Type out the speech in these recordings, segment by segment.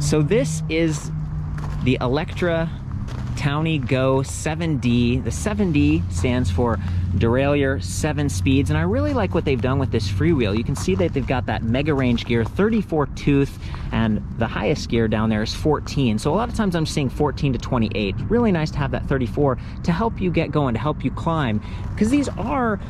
So this is the Electra Townie Go 7D. The 7D stands for derailleur 7 speeds, and I really like what they've done with this freewheel. You can see that they've got that mega range gear, 34 tooth, and the highest gear down there is 14. So a lot of times I'm seeing 14 to 28. Really nice to have that 34 to help you get going, to help you climb, because these are,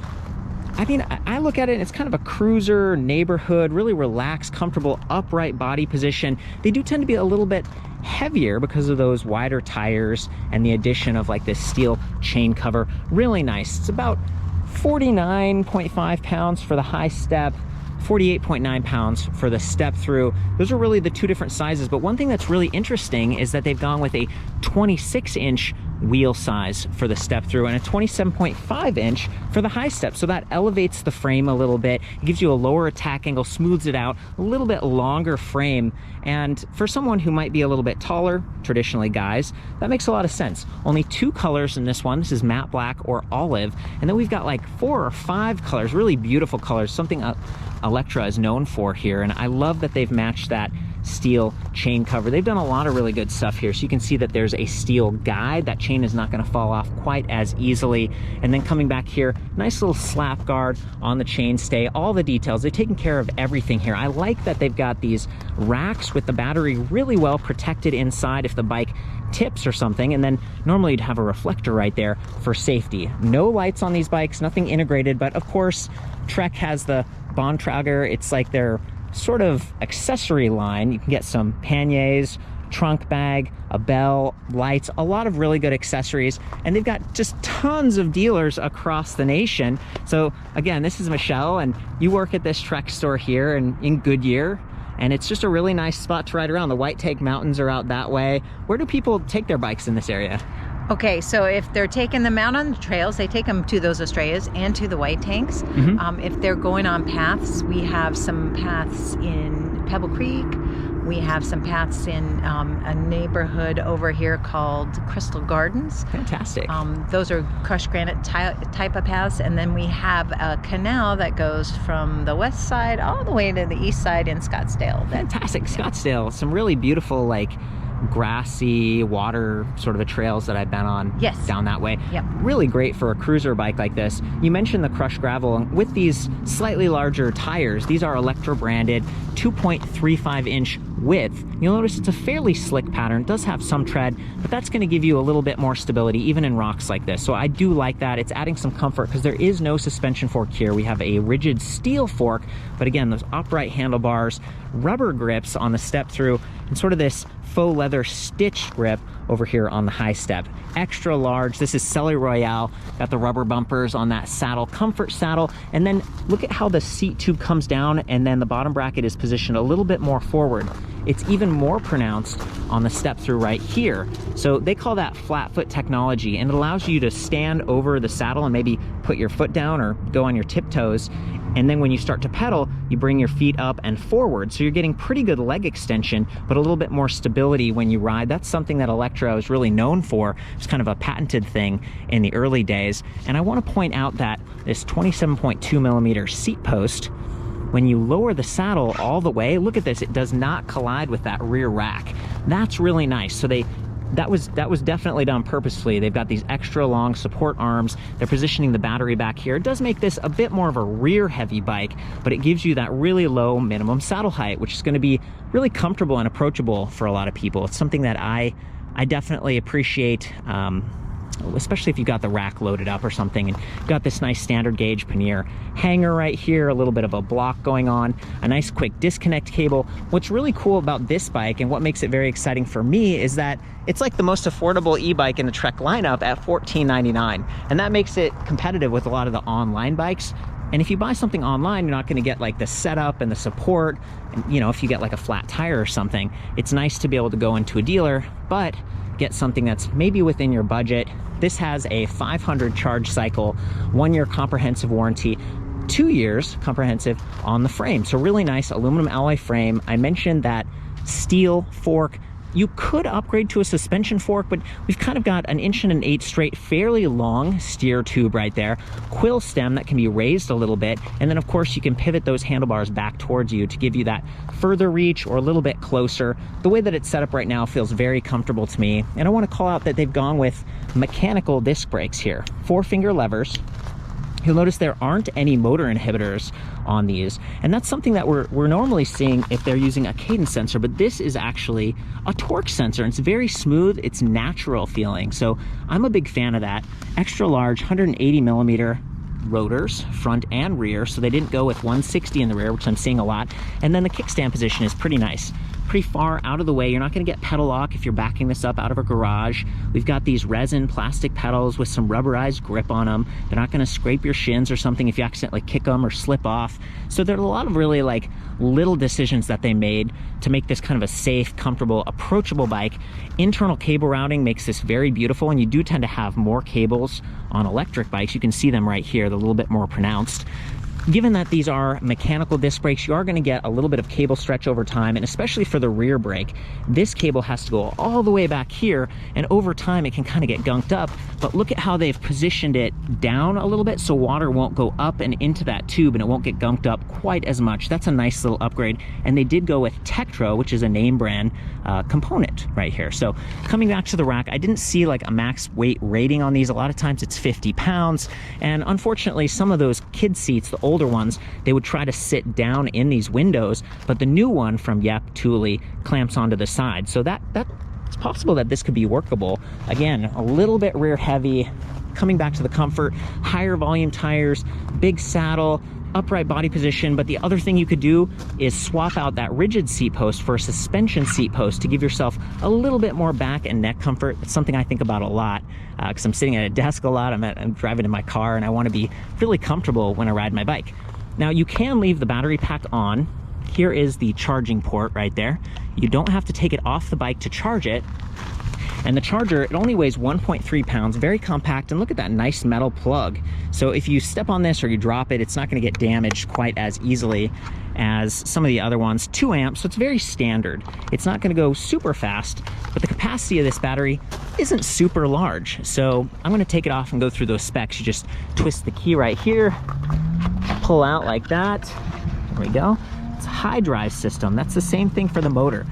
I mean, I look at it and it's kind of a cruiser, neighborhood, really relaxed, comfortable, upright body position. They do tend to be a little bit heavier because of those wider tires and the addition of like this steel chain cover. Really nice. It's about 49.5 pounds for the high step, 48.9 pounds for the step through. Those are really the two different sizes, but one thing that's really interesting is that they've gone with a 26-inch wheel size for the step through and a 27.5-inch for the high step. So that elevates the frame a little bit. It gives you a lower attack angle, smooths it out, a little bit longer frame. And for someone who might be a little bit taller, traditionally guys, that makes a lot of sense. Only 2 colors in this one. This is matte black or olive. And then we've got like 4 or 5 colors, really beautiful colors, something Electra is known for here. And I love that they've matched that steel chain cover. They've done a lot of really good stuff here. So you can see that there's a steel guide. That chain is not going to fall off quite as easily. And then coming back here, nice little slap guard on the chainstay. All the details. They've taken care of everything here. I like that they've got these racks with the battery really well protected inside if the bike tips or something. And then normally you'd have a reflector right there for safety. No lights on these bikes, nothing integrated, but of course Trek has the Bontrager. It's like their sort of accessory line. You can get some panniers, trunk bag, a bell, lights, a lot of really good accessories, and they've got just tons of dealers across the nation. So again, this is Michelle, and you work at this Trek store here in Goodyear, and it's just a really nice spot to ride around. The White Tank Mountains are out that way. Where do people take their bikes in this area? Okay, so if they're taking them out on the trails, they take them to those Australias and to the White Tanks. If they're going on paths, we have some paths in Pebble Creek. We have some paths in a neighborhood over here called Crystal Gardens. Fantastic. Those are crushed granite type of paths. And then we have a canal that goes from the west side all the way to the east side in Scottsdale. Fantastic. Scottsdale, some really beautiful, like, grassy water sort of trails that I've been on. Yes. Down that way. Yep. Really great for a cruiser bike like this. You mentioned the crushed gravel. With these slightly larger tires, these are Electra branded, 2.35-inch width. You'll notice it's a fairly slick pattern. It does have some tread, but that's going to give you a little bit more stability even in rocks like this. So I do like that. It's adding some comfort because there is no suspension fork here. We have a rigid steel fork, but again, those upright handlebars, rubber grips on the step through, and sort of this faux leather stitch grip over here on the high step. Extra large. This is Celery Royale. Got the rubber bumpers on that saddle, comfort saddle. And then look at how the seat tube comes down, and then the bottom bracket is positioned a little bit more forward. It's even more pronounced on the step through right here. So they call that flat foot technology, and it allows you to stand over the saddle and maybe put your foot down or go on your tiptoes. And then when you start to pedal, you bring your feet up and forward. So you're getting pretty good leg extension, but a little bit more stability when you ride. That's something that Electra is really known for. It's kind of a patented thing in the early days. And I want to point out that this 27.2 millimeter seat post, when you lower the saddle all the way, look at this, it does not collide with that rear rack. That's really nice. So that was definitely done purposefully. They've got these extra long support arms. They're positioning the battery back here. It does make this a bit more of a rear heavy bike, but it gives you that really low minimum saddle height, which is going to be really comfortable and approachable for a lot of people. It's something that I definitely appreciate, especially if you got the rack loaded up or something, and got this nice standard gauge pannier hanger right here, a little bit of a block going on, a nice quick disconnect cable. What's really cool about this bike, and what makes it very exciting for me, is that it's like the most affordable e-bike in the Trek lineup at $14.99, and that makes it competitive with a lot of the online bikes. And if you buy something online, you're not going to get like the setup and the support. And, you know, if you get like a flat tire or something, it's nice to be able to go into a dealer, but get something that's maybe within your budget. This has a 500 charge cycle, 1-year comprehensive warranty, 2 years comprehensive on the frame. So really nice aluminum alloy frame. I mentioned that steel fork. You could upgrade to a suspension fork, but we've kind of got an 1 1/8 straight, fairly long steer tube right there, quill stem that can be raised a little bit, and then of course you can pivot those handlebars back towards you to give you that further reach or a little bit closer. The way that it's set up right now feels very comfortable to me. And I want to call out that they've gone with mechanical disc brakes here, 4-finger levers. You'll notice there aren't any motor inhibitors on these, and that's something that we're normally seeing if they're using a cadence sensor, but this is actually a torque sensor, and it's very smooth, it's natural feeling. So I'm a big fan of that. Extra large 180 millimeter rotors, front and rear, so they didn't go with 160 in the rear, which I'm seeing a lot. And then the kickstand position is pretty nice, pretty far out of the way. You're not going to get pedal lock if you're backing this up out of a garage. We've got these resin plastic pedals with some rubberized grip on them. They're not going to scrape your shins or something if you accidentally kick them or slip off. So there are a lot of really like little decisions that they made to make this kind of a safe, comfortable, approachable bike. Internal cable routing makes this very beautiful, and you do tend to have more cables on electric bikes. You can see them right here, they're a little bit more pronounced. Given that these are mechanical disc brakes, you are going to get a little bit of cable stretch over time, and especially for the rear brake, this cable has to go all the way back here, and over time it can kind of get gunked up. But look at how they've positioned it down a little bit so water won't go up and into that tube, and it won't get gunked up quite as much. That's a nice little upgrade. And they did go with Tektro, which is a name brand component right here. So coming back to the rack, I didn't see like a max weight rating on these. A lot of times it's 50 pounds, and unfortunately some of those kid seats, the older ones, they would try to sit down in these windows, but the new one from Thule clamps onto the side, so it's possible that this could be workable. Again, a little bit rear heavy. Coming back to the comfort, higher volume tires, big saddle, upright body position. But the other thing you could do is swap out that rigid seat post for a suspension seat post to give yourself a little bit more back and neck comfort. It's something I think about a lot because I'm sitting at a desk a lot. I'm driving in my car, and I want to be really comfortable when I ride my bike. Now you can leave the battery pack on. Here is the charging port right there. You don't have to take it off the bike to charge it. And the charger, it only weighs 1.3 pounds, very compact, and look at that nice metal plug. So if you step on this or you drop it, it's not going to get damaged quite as easily as some of the other ones. 2 amps, so it's very standard. It's not going to go super fast, but the capacity of this battery isn't super large. So I'm going to take it off and go through those specs. You just twist the key right here, pull out like that. There we go. It's a high drive system. That's the same thing for the motor.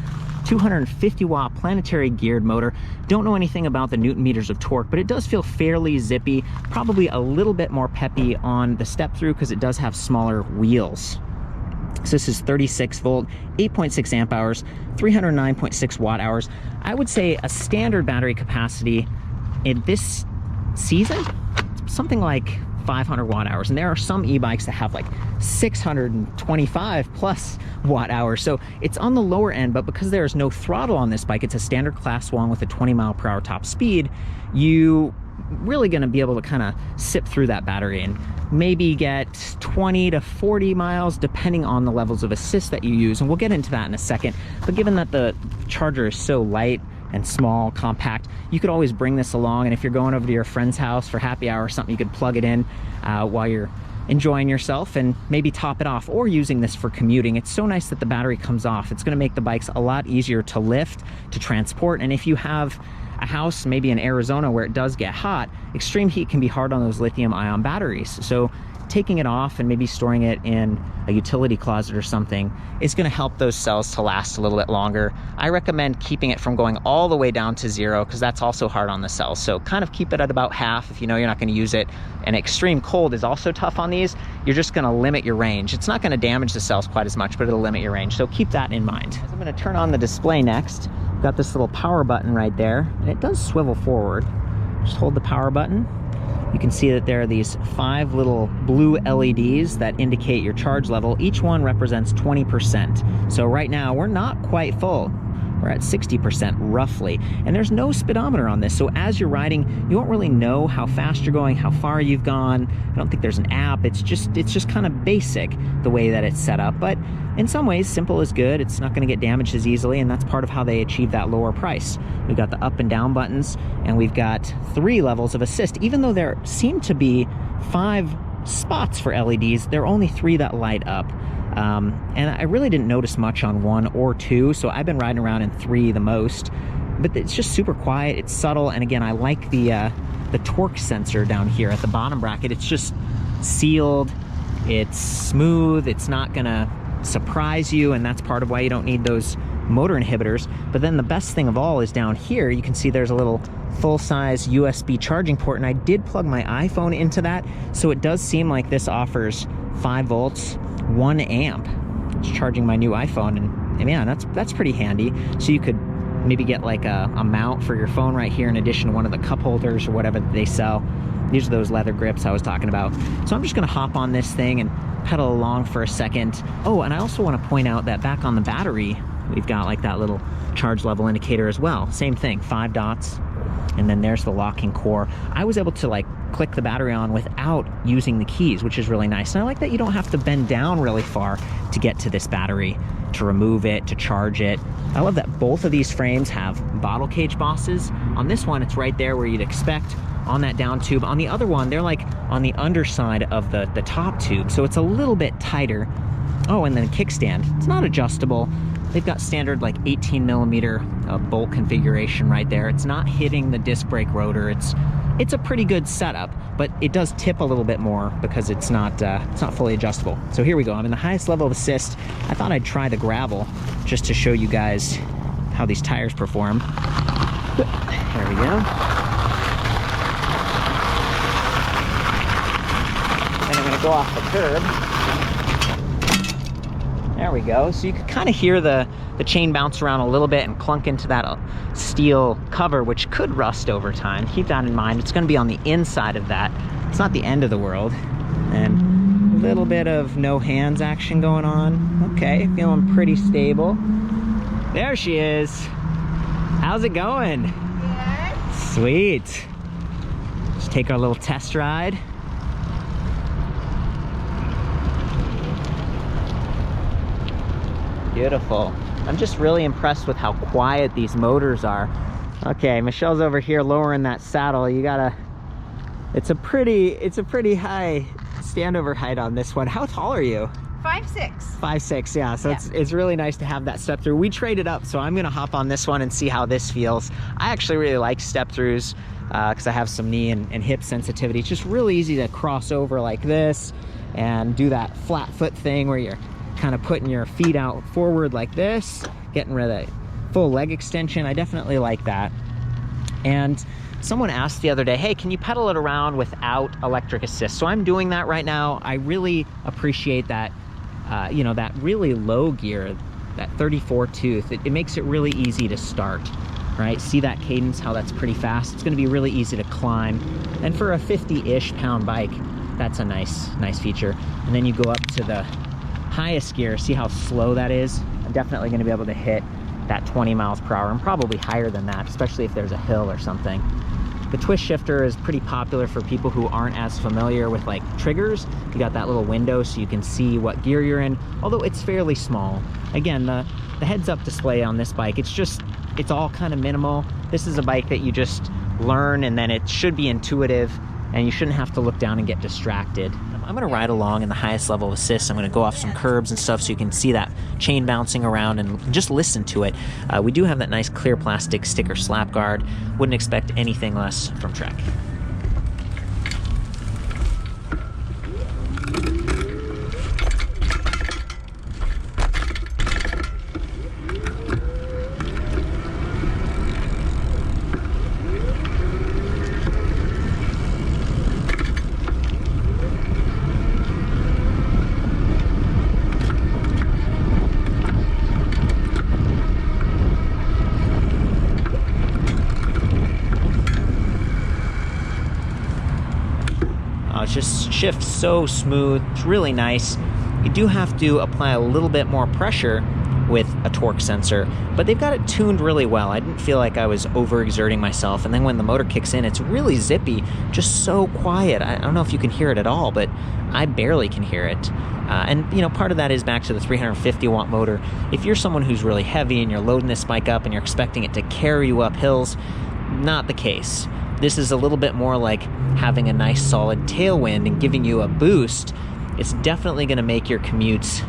250 watt planetary geared motor. Don't know anything about the Newton meters of torque, but it does feel fairly zippy, probably a little bit more peppy on the step-thru because it does have smaller wheels. So this is 36 volt, 8.6 amp hours, 309.6 watt hours. I would say a standard battery capacity in this season, something like 500 watt hours, and there are some e-bikes that have like 625 plus watt hours, so it's on the lower end. But because there's no throttle on this bike, it's a standard class 1 with a 20 mile per hour top speed, you really going to be able to kind of sip through that battery and maybe get 20 to 40 miles depending on the levels of assist that you use, and we'll get into that in a second. But given that the charger is so light and small, compact, you could always bring this along, and if you're going over to your friend's house for happy hour or something, you could plug it in while you're enjoying yourself and maybe top it off, or using this for commuting. It's so nice that the battery comes off. It's going to make the bikes a lot easier to lift, to transport, and if you have a house maybe in Arizona where it does get hot, extreme heat can be hard on those lithium ion batteries. So taking it off and maybe storing it in a utility closet or something is going to help those cells to last a little bit longer. I recommend keeping it from going all the way down to 0 because that's also hard on the cells. So kind of keep it at about half if you know you're not going to use it. And extreme cold is also tough on these. You're just going to limit your range. It's not going to damage the cells quite as much, but it'll limit your range. So keep that in mind. I'm going to turn on the display next. We've got this little power button right there, and it does swivel forward. Just hold the power button. You can see that there are these 5 little blue LEDs that indicate your charge level. Each one represents 20%. So right now we're not quite full. We're at 60% roughly, and there's no speedometer on this, so as you're riding you won't really know how fast you're going, how far you've gone. I don't think there's an app. It's just kind of basic the way that it's set up, but in some ways simple is good. It's not going to get damaged as easily, and that's part of how they achieve that lower price. We've got the up and down buttons, and we've got 3 levels of assist. Even though there seem to be 5 spots for LEDs, there are only 3 that light up. And I really didn't notice much on 1 or 2, so I've been riding around in 3 the most. But it's just super quiet, it's subtle, and again, I like the torque sensor down here at the bottom bracket. It's just sealed, it's smooth, it's not gonna surprise you, and that's part of why you don't need those motor inhibitors. But then the best thing of all is down here, you can see there's a little full-size USB charging port, and I did plug my iPhone into that, so it does seem like this offers 5 volts, 1 amp. It's charging my new iPhone, and man, that's pretty handy. So you could maybe get like a mount for your phone right here in addition to one of the cup holders or whatever that they sell. These are those leather grips I was talking about. So I'm just gonna hop on this thing and pedal along for a second. Oh, and I also want to point out that back on the battery, we've got like that little charge level indicator as well. Same thing, 5 dots, and then there's the locking core. I was able to like click the battery on without using the keys, which is really nice. And I like that you don't have to bend down really far to get to this battery, to remove it, to charge it. I love that both of these frames have bottle cage bosses. On this one, it's right there where you'd expect on that down tube. On the other one, they're like on the underside of the top tube, so it's a little bit tighter. Oh, and then kickstand. It's not adjustable. They've got standard like 18 millimeter bolt configuration right there. It's not hitting the disc brake rotor. It's a pretty good setup, but it does tip a little bit more because it's not fully adjustable. So here we go. I'm in the highest level of assist. I thought I'd try the gravel just to show you guys how these tires perform. There we go. And I'm gonna go off the curb. There we go. So you can kind of hear the chain bounce around a little bit and clunk into that steel cover, which could rust over time. Keep that in mind. It's going to be on the inside of that. It's not the end of the world. And a little bit of no hands action going on. Okay, feeling pretty stable. There she is. How's it going? Good. Sweet. Let's take our little test ride. Beautiful. I'm just really impressed with how quiet these motors are. Okay, Michelle's over here lowering that saddle. You gotta, it's a pretty high standover height on this one. How tall are you? 5'6". 5'6", yeah. So yeah. It's really nice to have that step through. We traded up, so I'm gonna hop on this one and see how this feels. I actually really like step throughs because I have some knee and hip sensitivity. It's just really easy to cross over like this and do that flat foot thing where you're kind of putting your feet out forward like this, getting rid of full leg extension. I definitely like that. And someone asked the other day, hey, can you pedal it around without electric assist? So I'm doing that right now. I really appreciate that, you know, that really low gear, that 34 tooth. It makes it really easy to start, right? See that cadence, how that's pretty fast. It's gonna be really easy to climb. And for a 50-ish pound bike, that's a nice feature. And then you go up to the highest gear, see how slow that is. I'm definitely going to be able to hit that 20 miles per hour and probably higher than that, especially if there's a hill or something. The twist shifter is pretty popular for people who aren't as familiar with like triggers. You got that little window so you can see what gear you're in, although it's fairly small. Again, the heads-up display on this bike, it's all kind of minimal. This is a bike that you just learn, and then it should be intuitive, and you shouldn't have to look down and get distracted. I'm gonna ride along in the highest level of assist. I'm gonna go off some curbs and stuff so you can see that chain bouncing around and just listen to it. We do have that nice clear plastic sticker slap guard. Wouldn't expect anything less from Trek. It just shifts so smooth. It's really nice. You do have to apply a little bit more pressure with a torque sensor, but they've got it tuned really well. I didn't feel like I was overexerting myself, and then when the motor kicks in, it's really zippy, just so quiet. I don't know if you can hear it at all, but I barely can hear it. And you know, part of that is back to the 350 watt motor. If you're someone who's really heavy and you're loading this bike up and you're expecting it to carry you up hills, not the case. This is a little bit more like having a nice solid tailwind and giving you a boost. It's definitely going to make your commutes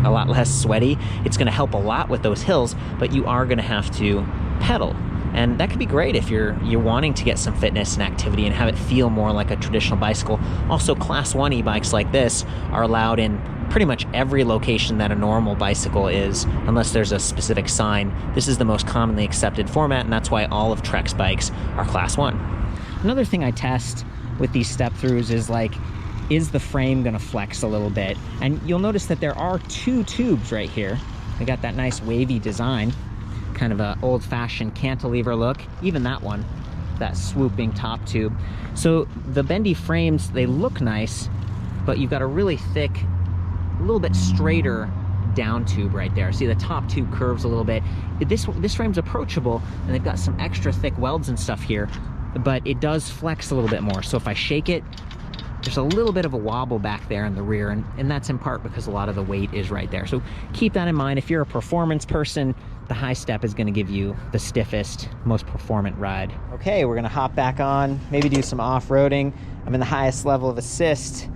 a lot less sweaty. It's going to help a lot with those hills, but you are going to have to pedal. And that could be great if you're wanting to get some fitness and activity and have it feel more like a traditional bicycle. Also, Class 1 e-bikes like this are allowed in pretty much every location that a normal bicycle is, unless there's a specific sign. This is the most commonly accepted format, and that's why all of Trek's bikes are Class 1. Another thing I test with these step-throughs is like, is the frame gonna flex a little bit? And you'll notice that there are 2 tubes right here. They got that nice wavy design, kind of a old-fashioned cantilever look. Even that one, that swooping top tube. So the bendy frames, they look nice, but you've got a really thick, a little bit straighter down tube right there. See, the top tube curves a little bit. This frame's approachable, and they've got some extra thick welds and stuff here, but it does flex a little bit more. So if I shake it, there's a little bit of a wobble back there in the rear, and that's in part because a lot of the weight is right there. So keep that in mind. If you're a performance person, the high step is going to give you the stiffest, most performant ride. Okay, we're going to hop back on, maybe do some off-roading. I'm in the highest level of assist,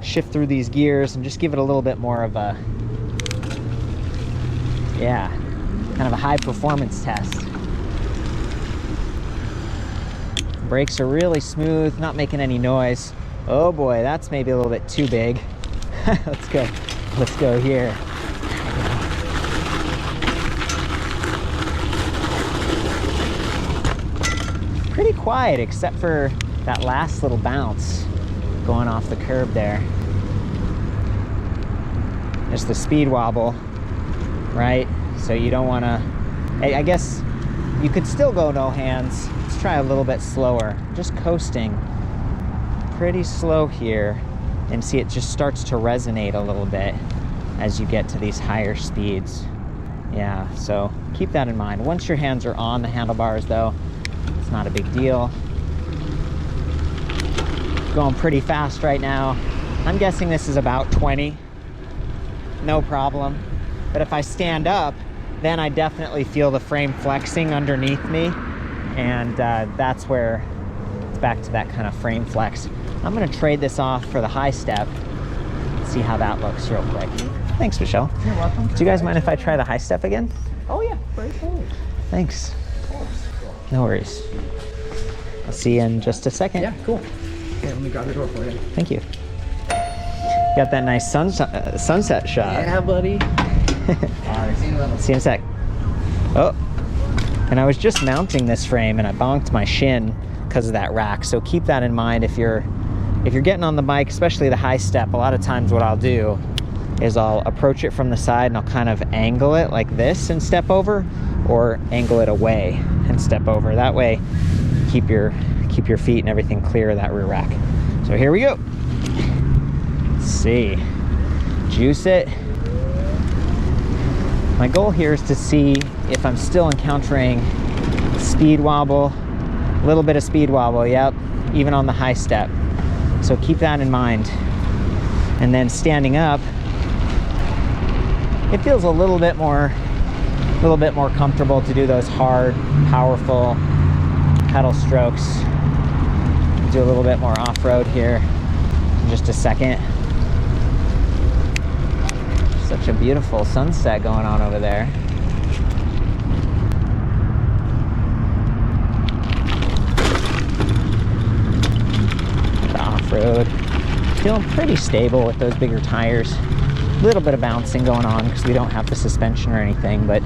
shift through these gears and just give it a little bit more of a, yeah, kind of a high performance test. Brakes are really smooth, not making any noise. Oh boy, that's maybe a little bit too big. Let's go here. Pretty quiet, except for that last little bounce going off the curb there. There's the speed wobble, right? So you don't want to, I guess you could still go no hands. Let's try a little bit slower, just coasting pretty slow here, and see it just starts to resonate a little bit as you get to these higher speeds. Yeah, so keep that in mind. Once your hands are on the handlebars though, it's not a big deal. Going pretty fast right now. I'm guessing this is about 20, no problem. But if I stand up, then I definitely feel the frame flexing underneath me, and that's where it's back to that kind of frame flex. I'm gonna trade this off for the high step, see how that looks real quick. Thanks, Michelle. You're welcome. Do you guys mind if I try the high step again? Oh yeah, very cool. Thanks. No worries. I'll see you in just a second. Yeah, cool. Okay, let me grab the door for you. Thank you. Got that nice sunset shot. Yeah, buddy. Alright, see you in a little. See you in a sec. Oh, and I was just mounting this frame and I bonked my shin because of that rack. So keep that in mind if you're getting on the bike, especially the high step. A lot of times what I'll do is I'll approach it from the side and I'll kind of angle it like this and step over, or angle it away and step over. That way, keep your feet and everything clear of that rear rack. So here we go. Let's see. Juice it. My goal here is to see if I'm still encountering speed wobble, a little bit of speed wobble, yep, even on the high step. So keep that in mind. And then standing up, it feels a little bit more comfortable to do those hard, powerful pedal strokes. Do a little bit more off-road here in just a second. Such a beautiful sunset going on over there. The off-road. Feeling pretty stable with those bigger tires. A little bit of bouncing going on because we don't have the suspension or anything, but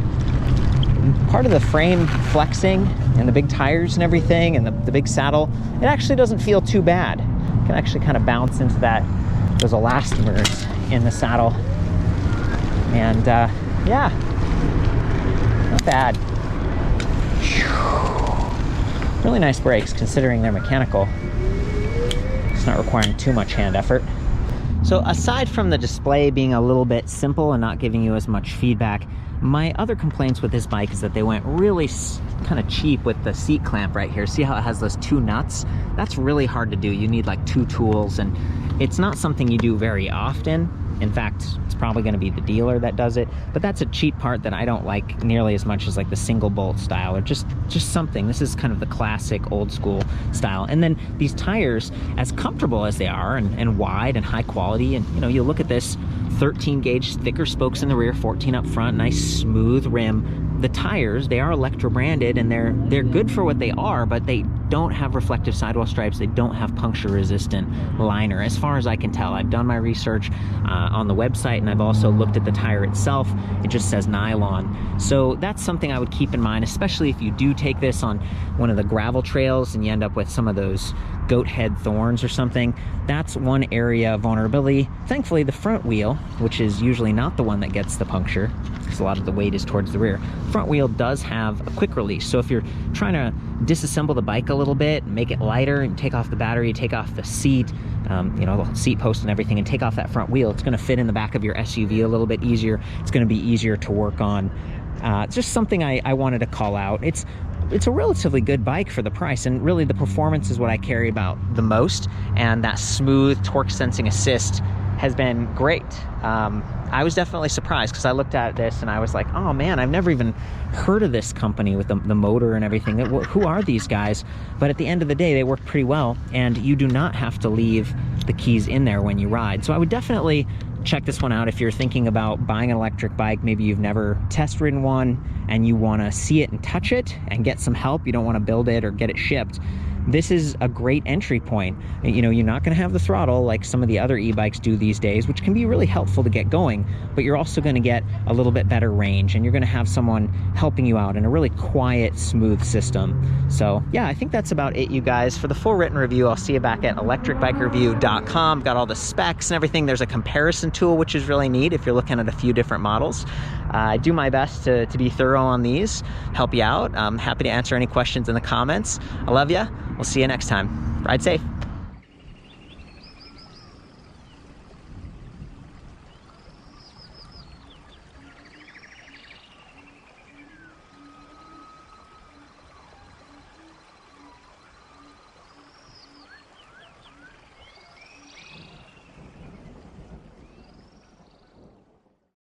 part of the frame flexing and the big tires and everything and the big saddle, it actually doesn't feel too bad. You can actually kind of bounce into those elastomers in the saddle. And yeah, not bad. Really nice brakes considering they're mechanical. It's not requiring too much hand effort. So aside from the display being a little bit simple and not giving you as much feedback, my other complaints with this bike is that they went really kind of cheap with the seat clamp right here. See how it has those 2 nuts? That's really hard to do. You need like 2 tools, and it's not something you do very often. In fact, it's probably going to be the dealer that does it, but that's a cheap part that I don't like nearly as much as like the single bolt style, or just something. This is kind of the classic old school style. And then these tires, as comfortable as they are and wide and high quality, and you know, you look at this 13 gauge thicker spokes in the rear, 14 up front, nice smooth rim, the tires, they are Electra branded, and they're good for what they are, but they don't have reflective sidewall stripes. They don't have puncture resistant liner, as far as I can tell. I've done my research on the website, and I've also looked at the tire itself. It just says nylon. So that's something I would keep in mind, especially if you do take this on one of the gravel trails and you end up with some of those goat head thorns or something. That's one area of vulnerability. Thankfully, the front wheel, which is usually not the one that gets the puncture, because a lot of the weight is towards the rear, front wheel does have a quick release. So if you're trying to disassemble the bike a little bit, make it lighter, and take off the battery, take off the seat, you know, the seat post and everything, and take off that front wheel, it's going to fit in the back of your SUV a little bit easier. It's going to be easier to work on. It's just something I wanted to call out. It's a relatively good bike for the price, and really the performance is what I care about the most, and that smooth torque sensing assist has been great. I was definitely surprised, because I looked at this and I was like, oh man, I've never even heard of this company with the motor and everything. Who are these guys? But at the end of the day, they work pretty well, and you do not have to leave the keys in there when you ride. So I would definitely check this one out if you're thinking about buying an electric bike. Maybe you've never test ridden one and you want to see it and touch it and get some help. You don't want to build it or get it shipped. This is a great entry point. You know, you're not going to have the throttle like some of the other e-bikes do these days, which can be really helpful to get going, but you're also going to get a little bit better range, and you're going to have someone helping you out in a really quiet, smooth system. So yeah, I think that's about it, you guys. For the full written review, I'll see you back at ElectricBikeReview.com. Got all the specs and everything. There's a comparison tool, which is really neat if you're looking at a few different models. I do my best to be thorough on these, help you out. I'm happy to answer any questions in the comments. I love you. We'll see you next time. Ride safe.